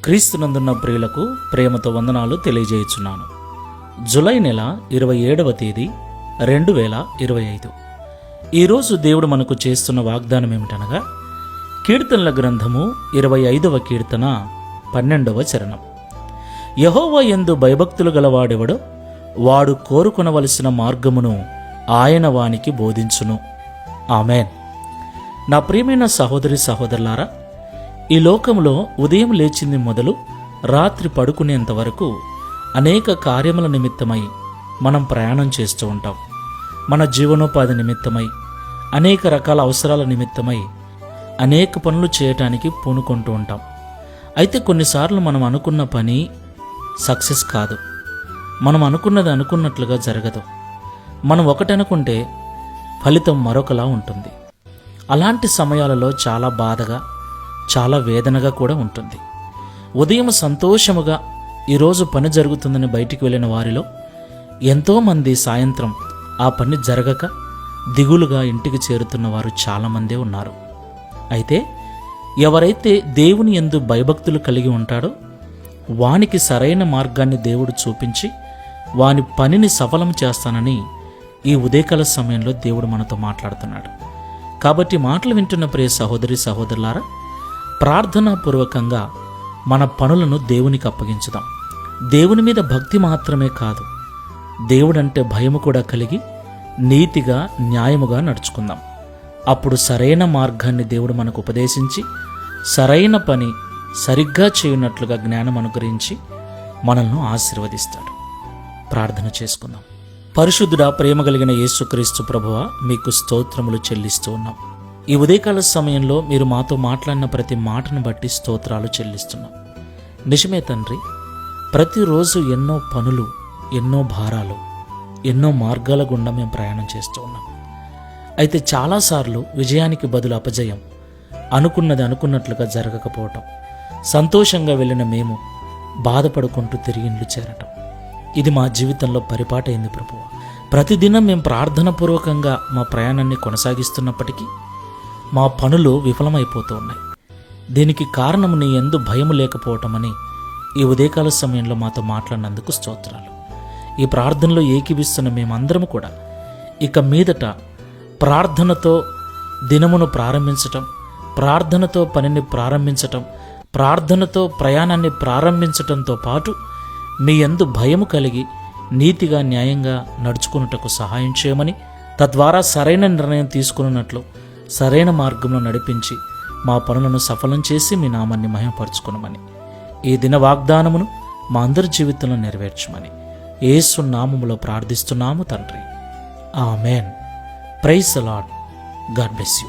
క్రీస్తునందున్న ప్రియులకు ప్రేమతో వందనాలు తెలియజేయుచున్నాను. జూలై నెల 27వ తేదీ 2025. ఈరోజు దేవుడు మనకు చేస్తున్న వాగ్దానం ఏమిటనగా, కీర్తనల గ్రంథము 25వ కీర్తన 12వ చరణం. యెహోవా యందు భయభక్తులు గలవాడెవడో వాడు కోరుకొనవలసిన మార్గమును ఆయన వానికి బోధించును. ఆమెన్. నా ప్రియమైన సహోదరి సహోదరులారా, ఈ లోకంలో ఉదయం లేచింది మొదలు రాత్రి పడుకునేంత వరకు అనేక కార్యముల నిమిత్తమై మనం ప్రయాణం చేస్తూ ఉంటాం. మన జీవనోపాధి నిమిత్తమై, అనేక రకాల అవసరాల నిమిత్తమై అనేక పనులు చేయటానికి పూనుకుంటూ ఉంటాం. అయితే కొన్నిసార్లు మనం అనుకున్న పని సక్సెస్ కాదు. మనం అనుకున్నది అనుకున్నట్లుగా జరగదు. మనం ఒకటనుకుంటే ఫలితం మరొకలా ఉంటుంది. అలాంటి సమయాలలో చాలా బాధగా, చాలా వేదనగా కూడా ఉంటుంది. ఉదయం సంతోషముగా ఈరోజు పని జరుగుతుందని బయటికి వెళ్ళిన వారిలో ఎంతోమంది సాయంత్రం ఆ పని జరగక దిగులుగా ఇంటికి చేరుతున్న వారు చాలామందే ఉన్నారు. అయితే ఎవరైతే దేవుని యందు భయభక్తులు కలిగి ఉంటాడో వానికి సరైన మార్గాన్ని దేవుడు చూపించి వాని పనిని సఫలం చేస్తానని ఈ ఉదయకాల సమయంలో దేవుడు మనతో మాట్లాడుతున్నాడు. కాబట్టి మాటలు వింటున్న ప్రియ సహోదరి సహోదరులారా, ప్రార్థనాపూర్వకంగా మన పనులను దేవునికి అప్పగించుదాం. దేవుని మీద భక్తి మాత్రమే కాదు, దేవుడంటే భయము కూడా కలిగి నీతిగా, న్యాయముగా నడుచుకుందాం. అప్పుడు సరైన మార్గాన్ని దేవుడు మనకు ఉపదేశించి సరైన పని సరిగ్గా చేయనట్లుగా జ్ఞానం అనుగ్రహించి మనల్ని ఆశీర్వదిస్తాడు. ప్రార్థన చేసుకుందాం. పరిశుద్ధుడా, ప్రేమ కలిగిన యేసుక్రీస్తు ప్రభువా, మీకు స్తోత్రములు చెల్లిస్తూ ఉన్నాం. ఈ ఉదయకాల సమయంలో మీరు మాతో మాట్లాడిన ప్రతి మాటను బట్టి స్తోత్రాలు చెల్లిస్తున్నాం. నిజమే తండ్రి, ప్రతిరోజు ఎన్నో పనులు, ఎన్నో భారాలు, ఎన్నో మార్గాల గుండా మేము ప్రయాణం చేస్తూ ఉన్నాం. అయితే చాలాసార్లు విజయానికి బదులు అపజయం, అనుకున్నది అనుకున్నట్లుగా జరగకపోవటం, సంతోషంగా వెళ్ళిన మేము బాధపడుకుంటూ తిరిగి ఇండ్లు చేరటం, ఇది మా జీవితంలో పరిపాటైంది ప్రభువా. ప్రతిదినం మేము ప్రార్థనాపూర్వకంగా మా ప్రయాణాన్ని కొనసాగిస్తున్నప్పటికీ మా పనులు విఫలమైపోతూ ఉన్నాయి. దీనికి కారణం నీ యందు భయము లేకపోవటమని ఈ ఉదయకాల సమయంలో మాతో మాట్లాడినందుకు స్తోత్రాలు. ఈ ప్రార్థనలో ఏకీభిస్తున్న మేమందరము కూడా ఇక మీదట ప్రార్థనతో దినమును ప్రారంభించటం, ప్రార్థనతో పనిని ప్రారంభించటం, ప్రార్థనతో ప్రయాణాన్ని ప్రారంభించటంతో పాటు మీ యందు భయము కలిగి నీతిగా, న్యాయంగా నడుచుకున్నటకు సహాయం చేయమని, తద్వారా సరైన నిర్ణయం తీసుకున్నట్లు సరైన మార్గంలో నడిపించి మా పనులను సఫలం చేసి మీ నామాన్ని మహిమపరచుకునమని, ఈ దిన వాగ్దానమును మా అందరి జీవితంలో నెరవేర్చమని యేసు నామములో ప్రార్థిస్తున్నాము తండ్రి. Amen. Praise the lord. God bless you.